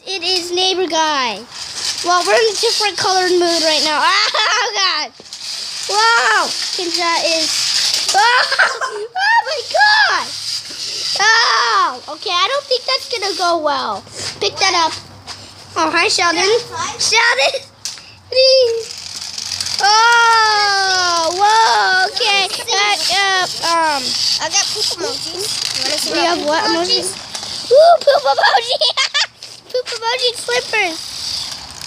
It is neighbor guy. Well, we're in a different colored mood right now. Oh god! Wow! That is. Oh my god! Oh! Okay, I don't think that's gonna go well. Pick that up. Oh, hi, Sheldon. Sheldon! Oh! Whoa! Okay. I got poop emojis. We have what emojis? Woo! Poop emoji! Poop emoji slippers.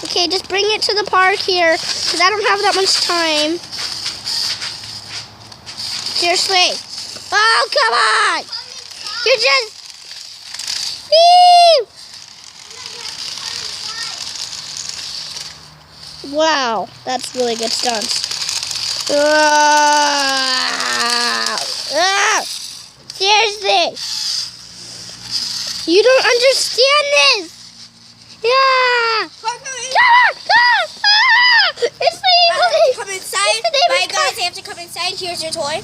Okay, just bring it to the park here, because I don't have that much time. Seriously. Oh, come on! You're just... Whee! Wow, that's really good stunts. Seriously. You don't understand this. Yeah. Come on. It's the Come inside. Bye guys, you have to come inside. Here's your toy.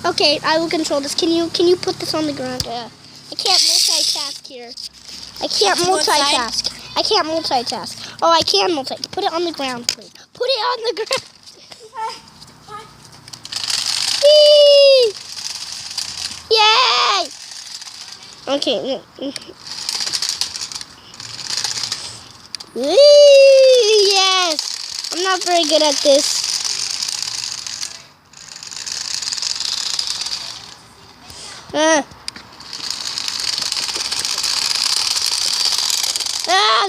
Okay, I will control this. Can you put this on the ground? Yeah. I can't multitask here. I can't multitask. I can't multitask. Oh, I can multitask. Put it on the ground, please. Put it on the ground. Whee! Yay! Okay. Whee! Yes! I'm not very good at this. Ah,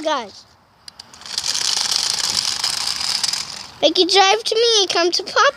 guys. Make you drive to me. Come to Papa.